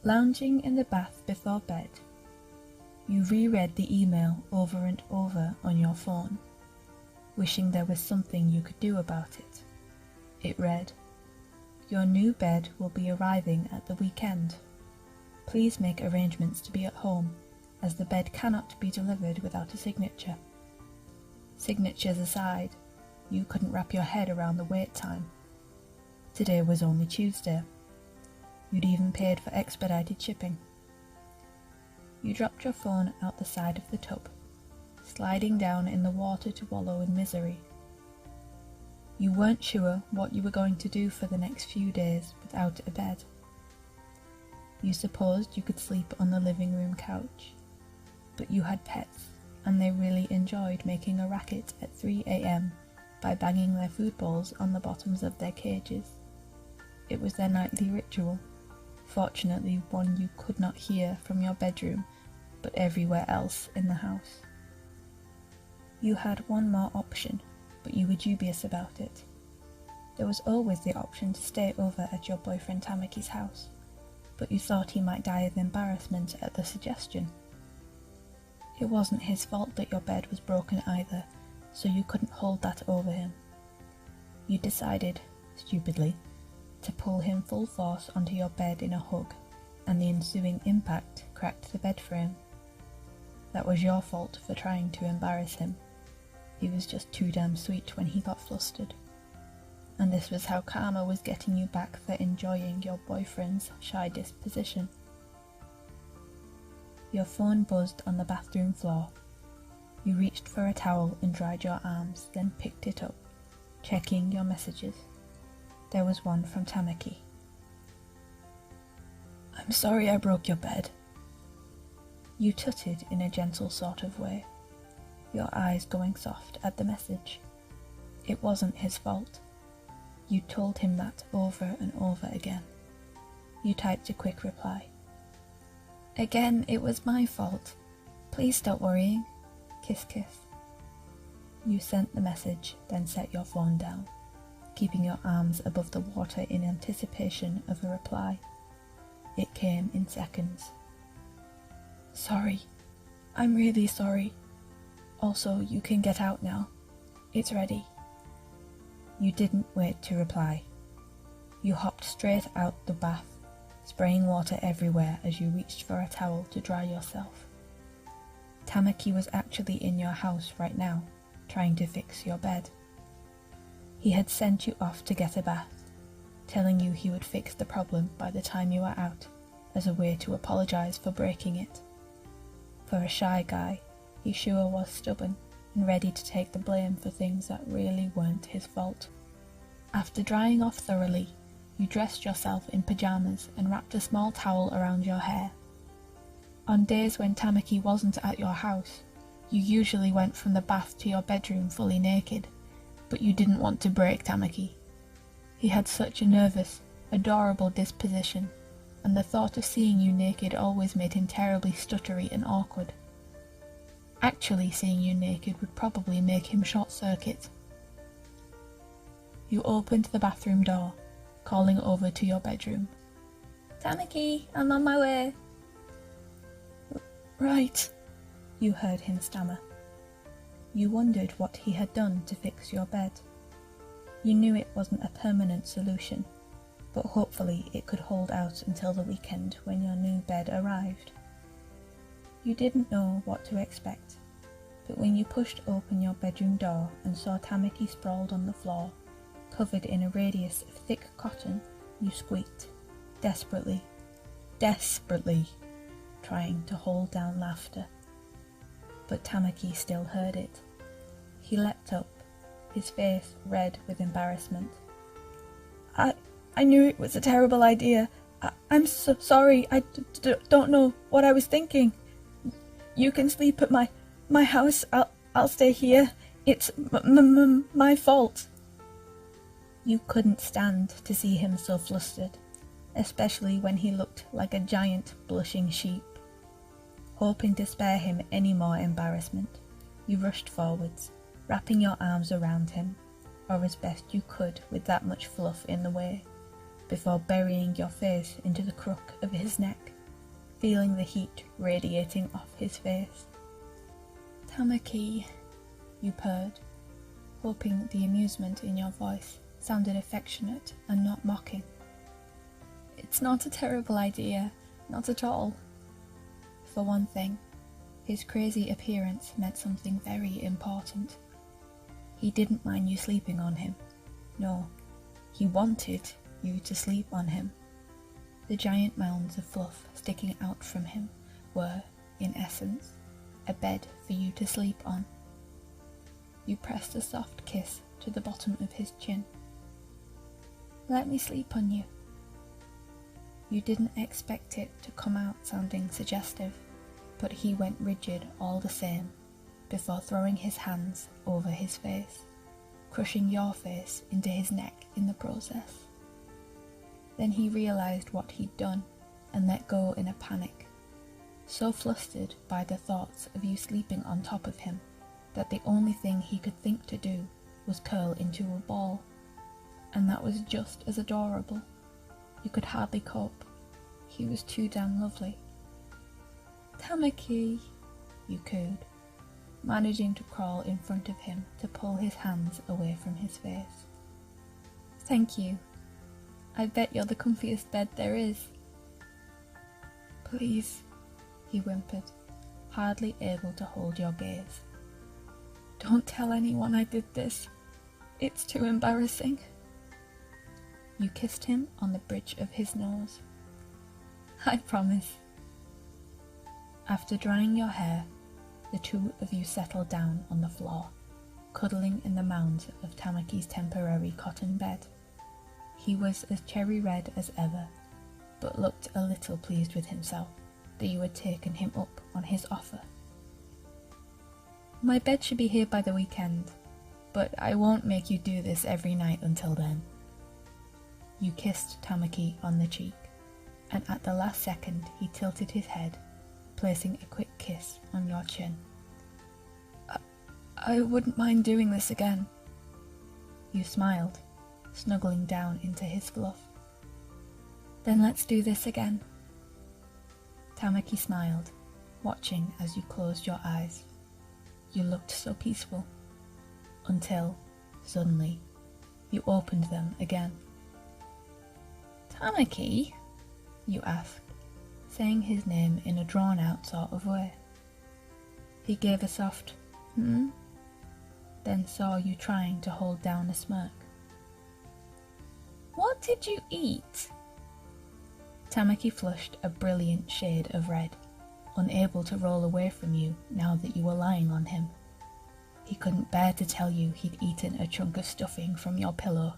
Lounging in the bath before bed, you reread the email over and over on your phone, wishing there was something you could do about it. It read, "Your new bed will be arriving at the weekend. Please make arrangements to be at home, as the bed cannot be delivered without a signature." Signatures aside, you couldn't wrap your head around the wait time. Today was only Tuesday. You'd even paid for expedited shipping. You dropped your phone out the side of the tub, sliding down in the water to wallow in misery. You weren't sure what you were going to do for the next few days without a bed. You supposed you could sleep on the living room couch, but you had pets, and they really enjoyed making a racket at 3 a.m. by banging their food bowls on the bottoms of their cages. It was their nightly ritual. Fortunately, one you could not hear from your bedroom, but everywhere else in the house. You had one more option, but you were dubious about it. There was always the option to stay over at your boyfriend Tamaki's house, but you thought he might die of embarrassment at the suggestion. It wasn't his fault that your bed was broken either, so you couldn't hold that over him. You decided, stupidly, to pull him full force onto your bed in a hug, and the ensuing impact cracked the bed frame. That was your fault for trying to embarrass him. He was just too damn sweet when he got flustered. And this was how karma was getting you back for enjoying your boyfriend's shy disposition. Your phone buzzed on the bathroom floor. You reached for a towel and dried your arms, then picked it up, checking your messages. There was one from Tamaki. "I'm sorry I broke your bed." You tutted in a gentle sort of way, your eyes going soft at the message. It wasn't his fault. You told him that over and over again. You typed a quick reply. "Again, it was my fault. Please stop worrying. Kiss kiss." You sent the message, then set your phone down, keeping your arms above the water in anticipation of a reply. It came in seconds. "Sorry. I'm really sorry. Also, you can get out now. It's ready." You didn't wait to reply. You hopped straight out the bath, spraying water everywhere as you reached for a towel to dry yourself. Tamaki was actually in your house right now, trying to fix your bed. He had sent you off to get a bath, telling you he would fix the problem by the time you were out, as a way to apologize for breaking it. For a shy guy, he sure was stubborn and ready to take the blame for things that really weren't his fault. After drying off thoroughly, you dressed yourself in pajamas and wrapped a small towel around your hair. On days when Tamaki wasn't at your house, you usually went from the bath to your bedroom fully naked, but you didn't want to break Tamaki. He had such a nervous, adorable disposition, and the thought of seeing you naked always made him terribly stuttery and awkward. Actually seeing you naked would probably make him short-circuit. You opened the bathroom door, calling over to your bedroom. "Tamaki, I'm on my way." "Right," you heard him stammer. You wondered what he had done to fix your bed. You knew it wasn't a permanent solution, but hopefully it could hold out until the weekend when your new bed arrived. You didn't know what to expect, but when you pushed open your bedroom door and saw Tamaki sprawled on the floor, covered in a radius of thick cotton, you squeaked, desperately, trying to hold down laughter. But Tamaki still heard it. He leapt up, his face red with embarrassment. I knew it was a terrible idea. I'm so sorry. I don't know what I was thinking. You can sleep at my house. I'll stay here. It's my fault." You couldn't stand to see him so flustered, especially when he looked like a giant blushing sheep. Hoping to spare him any more embarrassment, you rushed forwards, wrapping your arms around him, or as best you could with that much fluff in the way, before burying your face into the crook of his neck, feeling the heat radiating off his face. "Tamaki," you purred, hoping the amusement in your voice sounded affectionate and not mocking. "It's not a terrible idea, not at all." For one thing, his crazy appearance meant something very important. He didn't mind you sleeping on him. No, he wanted you to sleep on him. The giant mounds of fluff sticking out from him were, in essence, a bed for you to sleep on. You pressed a soft kiss to the bottom of his chin. "Let me sleep on you." You didn't expect it to come out sounding suggestive, but he went rigid all the same, before throwing his hands over his face, crushing your face into his neck in the process. Then he realised what he'd done and let go in a panic, so flustered by the thoughts of you sleeping on top of him that the only thing he could think to do was curl into a ball, and that was just as adorable. You could hardly cope. He was too damn lovely. "Tamaki," you cooed, managing to crawl in front of him to pull his hands away from his face. "Thank you. I bet you're the comfiest bed there is." "Please," he whimpered, hardly able to hold your gaze. "Don't tell anyone I did this. It's too embarrassing." You kissed him on the bridge of his nose. "I promise." After drying your hair, the two of you settled down on the floor, cuddling in the mounds of Tamaki's temporary cotton bed. He was as cherry red as ever, but looked a little pleased with himself that you had taken him up on his offer. "My bed should be here by the weekend, but I won't make you do this every night until then." You kissed Tamaki on the cheek, and at the last second he tilted his head, placing a quick kiss on your chin. I wouldn't mind doing this again." You smiled, snuggling down into his fluff. "Then let's do this again." Tamaki smiled, watching as you closed your eyes. You looked so peaceful, until, suddenly, you opened them again. "Tamaki?" you asked, saying his name in a drawn-out sort of way. He gave a soft, then saw you trying to hold down a smirk. "What did you eat?" Tamaki flushed a brilliant shade of red, unable to roll away from you now that you were lying on him. He couldn't bear to tell you he'd eaten a chunk of stuffing from your pillow.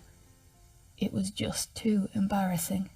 It was just too embarrassing.